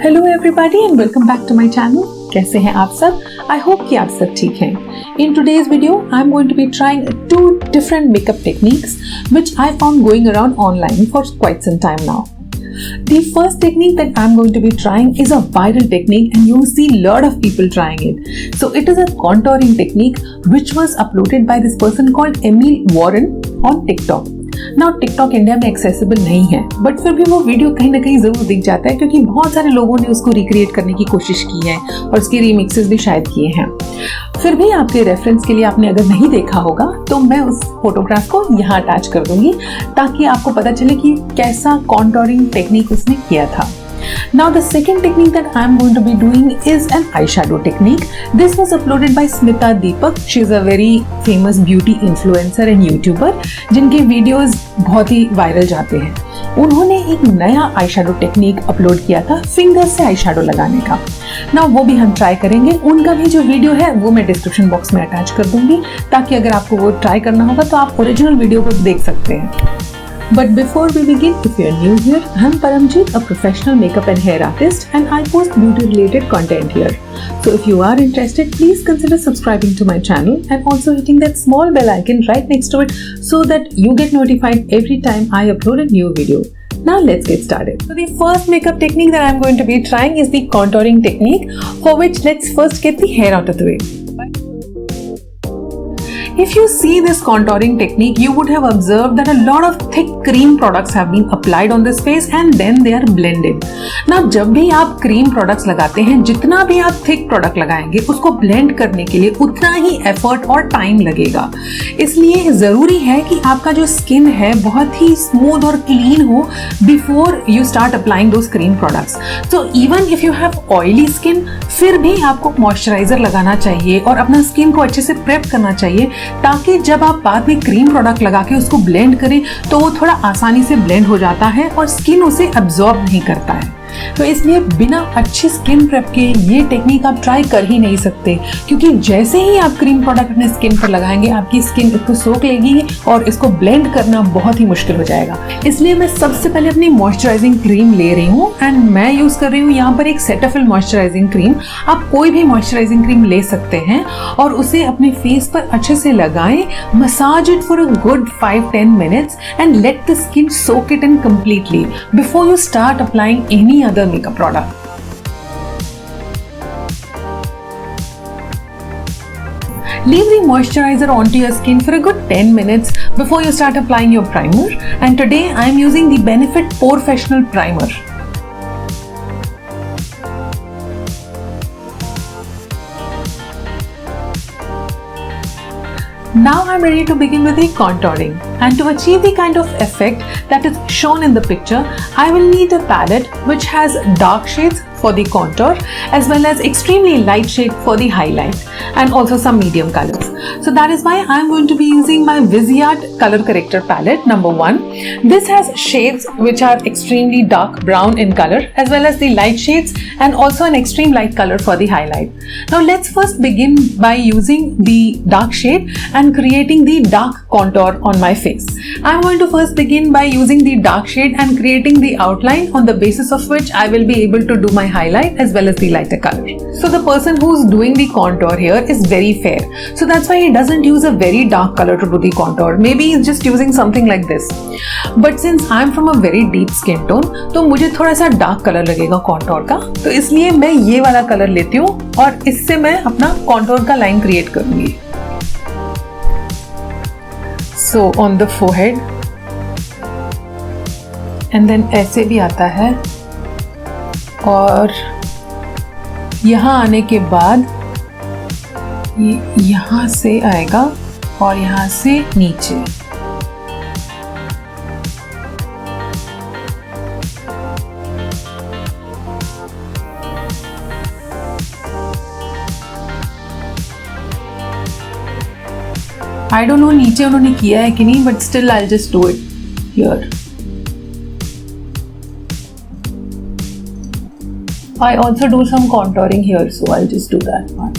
Hello everybody and welcome back to my channel. कैसे हैं आप सब? आई होप कि आप सब ठीक हैं। In today's video I am going to be trying two different makeup techniques which I found going around online for quite some time now. The first technique that I'm going to be trying is a viral technique and you'll see a lot of people trying it. So it is a contouring technique which was uploaded by this person called Emil Warren on TikTok. Now TikTok India में accessible नहीं है, but फिर भी वो video कहीं ना कहीं जरूर दिख जाता है क्योंकि बहुत सारे लोगों ने उसको रिक्रिएट करने की कोशिश की है और उसकी रीमिक्सेस भी शायद किए हैं। फिर भी आपके रेफरेंस के लिए आपने अगर नहीं देखा होगा तो मैं उस फोटोग्राफ को यहाँ अटैच कर दूंगी ताकि आपको पता चले कि कैसा कॉन्टोरिंग टेक्निक उसने किया था। Now the second technique that I am going to be doing is an eyeshadow technique. This was uploaded by Smita Deepak. She is a very famous beauty influencer and YouTuber जिनके videos बहुत ही viral जाते हैं। उन्होंने एक नया eyeshadow technique upload किया था finger से eyeshadow लगाने का। Now वो भी हम ट्राई करेंगे। उनका भी जो वीडियो है वो मैं डिस्क्रिप्शन बॉक्स में अटैच कर दूंगी ताकि अगर आपको वो ट्राई करना होगा तो आप ओरिजिनल वीडियो को देख सकते हैं। But before we begin, if you are new here, I am Paramjeet, a professional makeup and hair artist, and I post beauty-related content here. So if you are interested, please consider subscribing to my channel and also hitting that small bell icon right next to it so that you get notified every time I upload a new video. Now let's get started. So the first makeup technique that I am going to be trying is the contouring technique, for which let's first get the hair out of the way. If you see this contouring technique, you would have observed that a lot of thick cream products have been applied on this face and then they are blended. Now, जब भी आप cream products लगाते हैं, जितना भी आप thick product लगाएंगे, उसको blend करने के लिए उतना ही effort और time लगेगा। इसलिए ज़रूरी है कि आपका जो skin है बहुत ही smooth और clean हो before you start applying those cream products. So even if you have oily skin, फिर भी आपको moisturizer लगाना चाहिए और अपना skin को अच्छे से prep करना चाहिए ताकि जब आप बाद में क्रीम प्रोडक्ट लगा के उसको ब्लेंड करें तो वो थोड़ा आसानी से ब्लेंड हो जाता है और स्किन उसे अब्सॉर्ब नहीं करता है। तो इसलिए बिना अच्छी स्किन प्रेप के ये टेक्निक आप ट्राई कर ही नहीं सकते क्योंकि जैसे ही आप क्रीम प्रोडक्ट अपने स्किन पर लगाएंगे आपकी स्किन इसको सोख लेगी और इसको ब्लेंड करना बहुत ही मुश्किल हो जाएगा। इसलिए मैं सबसे पहले अपनी मॉइस्चराइजिंग क्रीम ले रही हूँ एंड मैं यूज कर रही हूँ यहाँ पर एक सेटाफिल मॉइस्चराइजिंग क्रीम। आप कोई भी मॉइस्चराइजिंग क्रीम ले सकते हैं और उसे अपने फेस पर अच्छे से लगाएं, massage it for a good 5-10 minutes and let the skin soak it in completely before you start applying any other makeup product. Leave the moisturizer onto your skin for a good 10 minutes before you start applying your primer. And today I am using the Benefit Porefessional Primer. Now I'm ready to begin with the contouring, and to achieve the kind of effect that is shown in the picture, I will need a palette which has dark shades for the contour as well as extremely light shade for the highlight and also some medium colors. So that is why I'm going to be using my Viseart color corrector palette number 1. This has shades which are extremely dark brown in color as well as the light shades and also an extreme light color for the highlight. Now let's first begin by using the dark shade and creating the dark contour on my face. I'm going to first begin by using the dark shade and creating the outline on the basis of which I will be able to do my highlight as well as the lighter color. So the person who's doing the contour here is very fair. So that's why he doesn't use a very dark color to do the contour. Maybe he's just using something like this. But since I'm from a very deep skin tone, तो मुझे थोड़ा सा dark colour लगेगा contour का, तो इसलिए मैं ये वाला कलर लेती हूँ और इससे मैं अपना contour का लाइन क्रिएट करूंगी। So on the forehead and then ऐसे भी आता है और यहाँ आने के बाद ये यहाँ से आएगा और यहाँ से नीचे। I don't know नीचे उन्होंने किया है कि नहीं, but still I'll just do it here. I also do some contouring here, so I'll just do that part.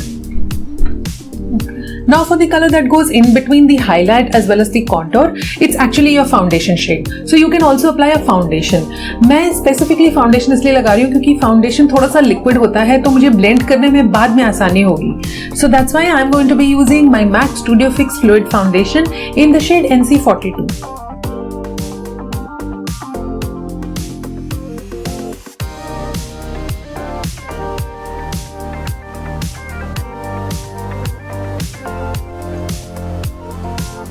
Now for the color that goes in between the highlight as well as the contour, it's actually your foundation shade. So you can also apply a foundation. मैं specifically foundation इसलिए लगा रही हूँ क्योंकि foundation थोड़ा सा liquid होता है तो मुझे blend करने में बाद में आसानी होगी. So that's why I'm going to be using my MAC Studio Fix Fluid Foundation in the shade NC42.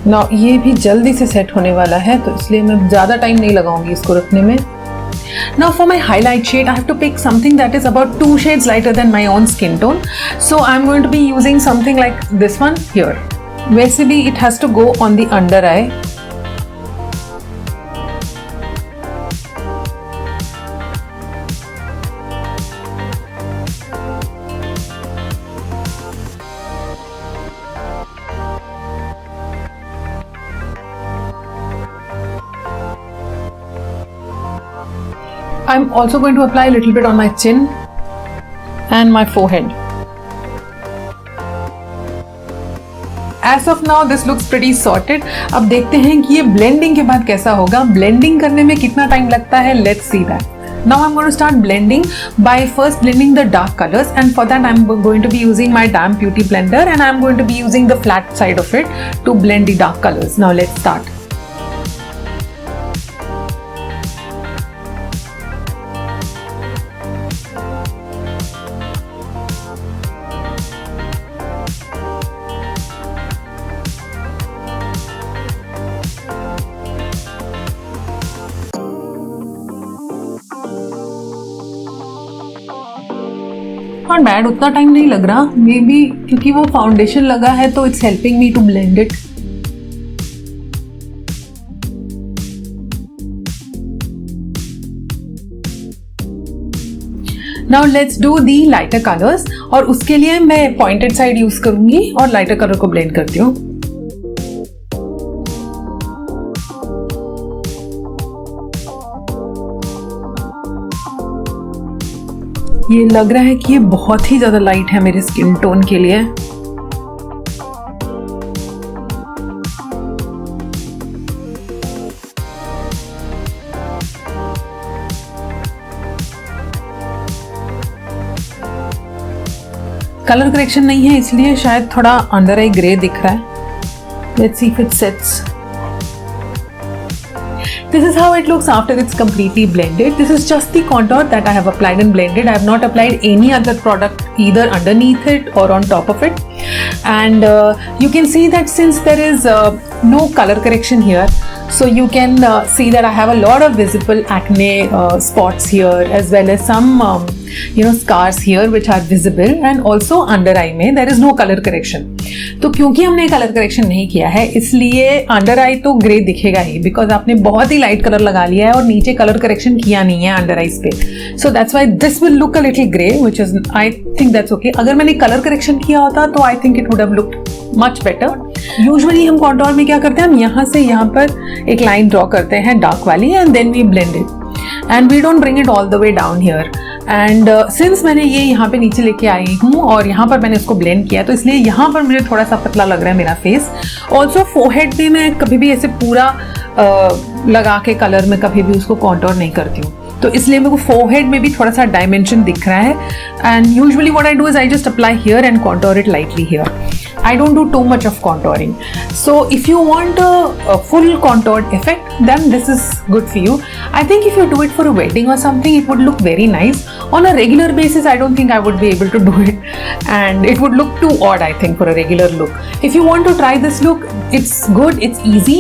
Now ये भी जल्दी से सेट होने वाला है तो इसलिए मैं ज़्यादा टाइम नहीं लगाऊंगी इसको रखने में. Now for my highlight shade, I have to pick something that is about 2 shades lighter than my own skin tone. So I'm going to be using something like this one here. वैसे भी it has to go on the under eye. I'm also going to apply a little bit on my chin and my forehead. As of now, this looks pretty sorted. अब देखते हैं कि ये blending के बाद कैसा होगा. Blending करने में कितना time लगता है? Let's see that. Now I'm going to start blending by first blending the dark colors, and for that I'm going to be using my damp beauty blender, and I'm going to be using the flat side of it to blend the dark colors. Now let's start. Not bad, उतना time नहीं लग रहा. May be क्योंकि वो foundation लगा है तो it's helping me to blend it. Now let's do the lighter colours, और उसके लिए मैं पॉइंटेड साइड यूज करूंगी और लाइटर कलर को ब्लेंड करती हूँ. ये लग रहा है कि ये बहुत ही ज़्यादा लाइट है मेरे स्किन टोन के लिए. कलर करेक्शन नहीं है इसलिए शायद थोड़ा अंडर आई ग्रे दिख रहा है. Let's see if it sets. This is how it looks after it's completely blended. This is just the contour that I have applied and blended. I have not applied any other product either underneath it or on top of it. And you can see that since there is no color correction here, so you can see that I have a lot of visible acne spots here, as well as some scars here which are visible, and also under eye में there is no color correction. तो क्योंकि हमने colour correction नहीं किया है इसलिए under आई तो grey दिखेगा ही, बिकॉज आपने बहुत ही लाइट कलर लगा लिया है और नीचे कलर करेक्शन किया नहीं है अंडर आईज पे. So that's why this will look a little grey, which is I think that's okay. अगर मैंने कलर करेक्शन किया होता तो I think it would have looked much better. Usually हम कॉन्टोर में क्या करते हैं, हम यहाँ से यहाँ पर एक लाइन ड्रॉ करते हैं डार्क वाली, and then we blend it and we don't bring it all the way down here. And since मैंने ये यहाँ पे नीचे लेके आई हूँ और यहाँ पर मैंने इसको ब्लेंड किया तो इसलिए यहाँ पर मुझे थोड़ा सा पतला लग रहा है मेरा फेस. ऑल्सो फोरहेड भी मैं कभी भी ऐसे पूरा लगा के कलर में कभी भी उसको कॉन्टोर नहीं करती हूँ, तो इसलिए मेरे को फोरहेड में भी थोड़ा सा डायमेंशन दिख रहा है. And usually what I do is I just apply here and contour it lightly here. I don't do too much of contouring. So if you want a full contoured effect, then this is good for you. I think if you do it for a wedding or something, it would look very nice. On a regular basis, I don't think I would be able to do it, and it would look too odd, I think, for a regular look. If you want to try this look, it's good, it's easy,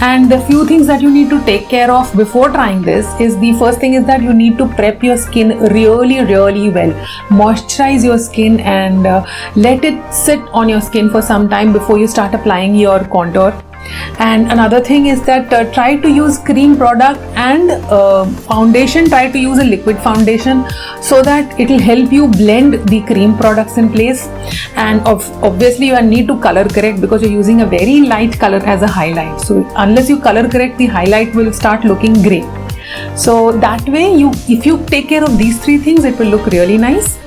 and the few things that you need to take care of before trying this is, the first thing is that you need to prep your skin really, really well. Moisturize your skin and let it sit on your skin for some time before you start applying your contour. And another thing is that try to use cream product and foundation. Try to use a liquid foundation so that it will help you blend the cream products in place. And obviously you need to color correct because you're using a very light color as a highlight. So unless you color correct, the highlight will start looking gray. So that way, if you take care of these 3 things, it will look really nice.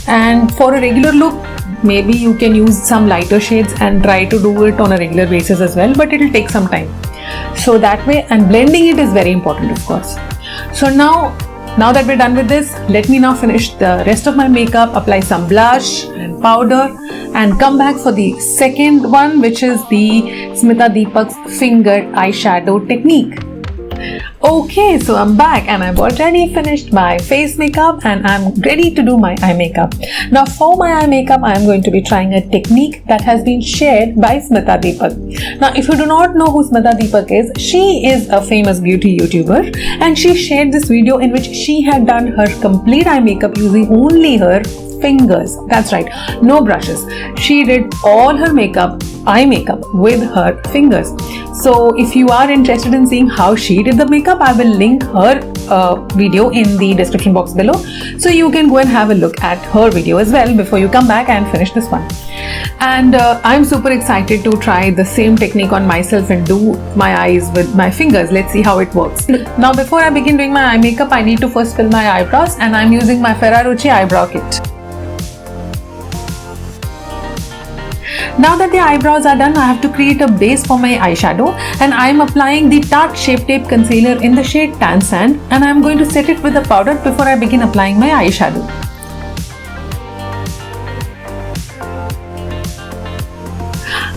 And for a regular look, maybe you can use some lighter shades and try to do it on a regular basis as well, but it will take some time. So that way, and blending it is very important, of course. So now that we're done with this, let me now finish the rest of my makeup, apply some blush and powder, and come back for the second one, which is the Smita Deepak's fingered eyeshadow technique. Okay, so I'm back and I've already finished my face makeup and I'm ready to do my eye makeup. Now for my eye makeup, I'm going to be trying a technique that has been shared by Smita Deepak. Now if you do not know who Smita Deepak is, she is a famous beauty YouTuber and she shared this video in which she had done her complete eye makeup using only her fingers. That's right, no brushes. She did all her makeup, eye makeup, with her fingers. So if you are interested in seeing how she did the makeup, I will link her video in the description box below, so you can go and have a look at her video as well before you come back and finish this one. And I'm super excited to try the same technique on myself and do my eyes with my fingers. Let's see how it works. Now before I begin doing my eye makeup, I need to first fill my eyebrows, and I'm using my Ferrarochi eyebrow kit. Now that the eyebrows are done, I have to create a base for my eyeshadow, and I am applying the Tarte Shape Tape Concealer in the shade Tan Sand, and I am going to set it with the powder before I begin applying my eyeshadow.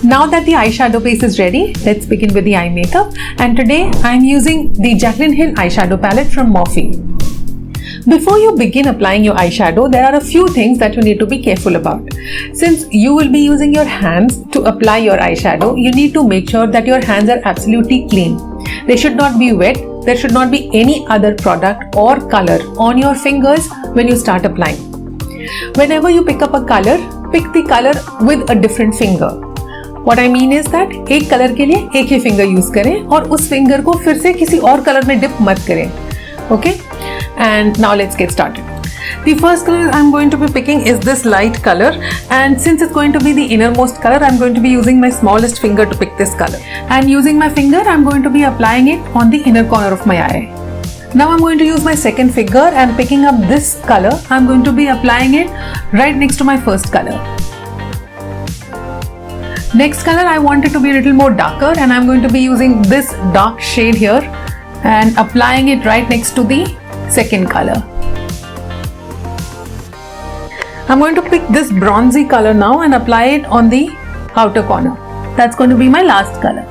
Now that the eyeshadow base is ready, let's begin with the eye makeup, and today I am using the Jaclyn Hill eyeshadow palette from Morphe. Before you begin applying your eyeshadow, there are a few things that you need to be careful about. Since you will be using your hands to apply your eyeshadow, you need to make sure that your hands are absolutely clean. They should not be wet. There should not be any other product or color on your fingers when you start applying. Whenever you pick up a color, pick the color with a different finger. What I mean is that एक colour के लिए एक ही finger use करें और उस finger को फिर से किसी और कलर में डिप मत करें. Okay? And now let's get started. The first color I'm going to be picking is this light color, and since it's going to be the innermost color, I'm going to be using my smallest finger to pick this color, and using my finger I'm going to be applying it on the inner corner of my eye. Now I'm going to use my second finger and picking up this color, I'm going to be applying it right next to my first color. Next color I want it to be a little more darker, and I'm going to be using this dark shade here and applying it right next to the second color. I'm going to pick this bronzy color now and apply it on the outer corner. That's going to be my last color.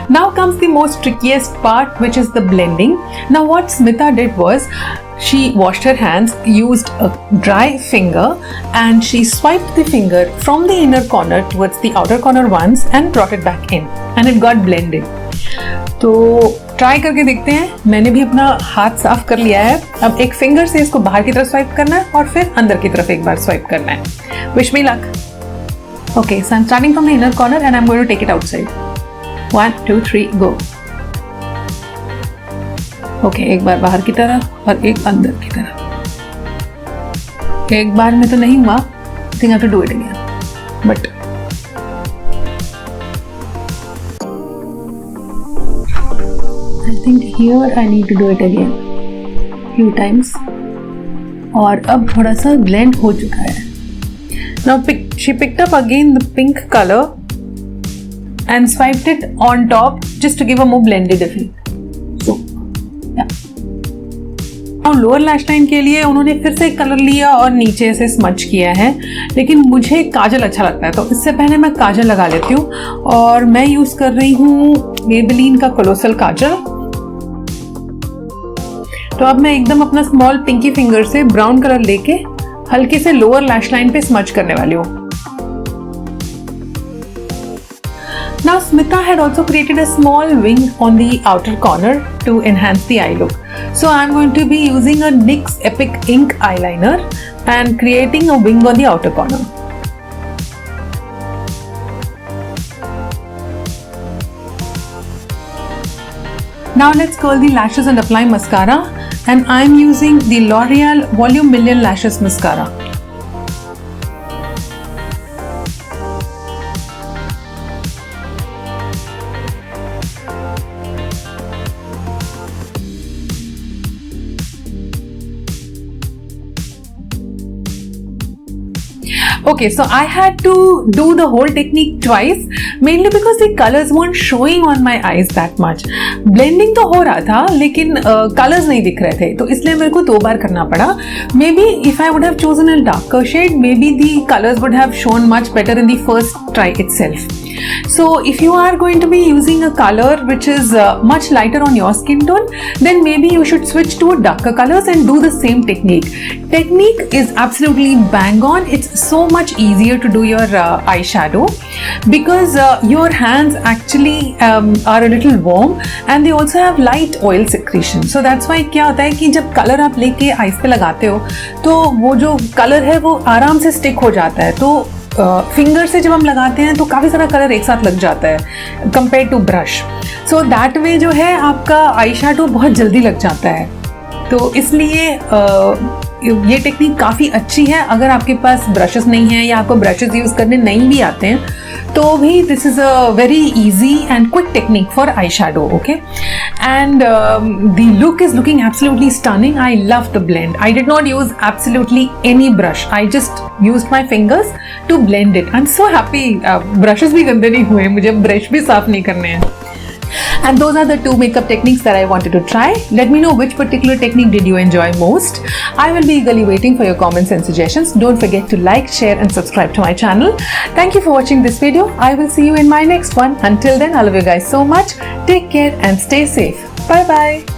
Now comes the most trickiest part, which is the blending. Now what Smita did was, she washed her hands, used a dry finger, and she swiped the finger from the inner corner towards the outer corner once and brought it back in, and it got blended. तो try करके देखते हैं. मैंने भी अपना हाथ साफ कर लिया है. अब एक फिंगर से इसको बाहर की तरफ स्वाइप करना है और फिर अंदर की तरफ एक बार स्वाइप करना है. Wish me luck. Okay, so I'm starting from the inner corner and I'm going to take it outside. 1, 2, 3, go. Okay, एक बार बाहर की तरफ और एक अंदर की तरफ. एक बार में तो नहीं हुआ. I think I have to do it again. But I think here I need to do it again few times. और अब थोड़ा सा blend हो चुका है. Now she picked up again the pink color and swiped it on top just to give a more blended effect. So yeah. Now lower lash line के लिए उन्होंने फिर से कलर लिया और नीचे से स्मच किया है, लेकिन मुझे काजल अच्छा लगता है तो इससे पहले मैं काजल लगा लेती हूँ. और मैं यूज कर रही हूँ Maybelline का कोलोसल काजल. तो अब मैं एकदम अपना स्मॉल पिंकी फिंगर से ब्राउन कलर लेके हल्के से लोअर लैश लाइन पे स्मच करने वाली हूँ. Now Smita had also created a small wing on the outer corner to enhance the eye look. So I'm going to be using a NYX Epic Ink eyeliner and creating a wing on the outer corner. Now let's curl the lashes and apply mascara, and I'm using the L'Oreal Volume Million Lashes Mascara. Okay, so I had to do the whole technique twice, mainly because the colors weren't showing on my eyes that much. Blending तो हो रहा था लेकिन colors नहीं दिख रहे थे, तो इसलिए मेरे को 2 बार करना पड़ा. Maybe if I would have chosen a darker shade, maybe the colors would have shown much better in the first try itself. So if you are going to be using a color which is much lighter on your skin tone, then maybe you should switch to darker colors and do the same technique. Technique is absolutely bang on. It's so much easier to do your eyeshadow because your hands actually are a little warm and they also have light oil secretion. So that's why क्या होता है कि जब colour आप लेके eyes पे लगाते हो तो वो जो कलर है वो आराम से स्टिक हो जाता है. तो फिंगर से जब हम लगाते हैं तो काफ़ी सारा कलर एक साथ लग जाता है compare to brush. So that way जो है आपका आई शैडो बहुत जल्दी लग जाता है. तो इसलिए ये टेक्निक काफ़ी अच्छी है. अगर आपके पास ब्रशेस नहीं हैं या आपको ब्रशेस यूज़ करने नहीं भी आते हैं तो भी this is a very easy and quick technique for eye shadow. Okay, and the look is looking absolutely stunning. I love the blend. I did not use absolutely any brush. I just used my fingers to blend it. I am so happy. Brushes भी गंदे नहीं हुए, मुझे brush भी साफ नहीं करने हैं. And those are the 2 makeup techniques that I wanted to try. Let me know which particular technique did you enjoy most. I will be eagerly waiting for your comments and suggestions. Don't forget to like, share and subscribe to my channel. Thank you for watching this video. I will see you in my next one. Until then, I love you guys so much. Take care and stay safe. Bye bye.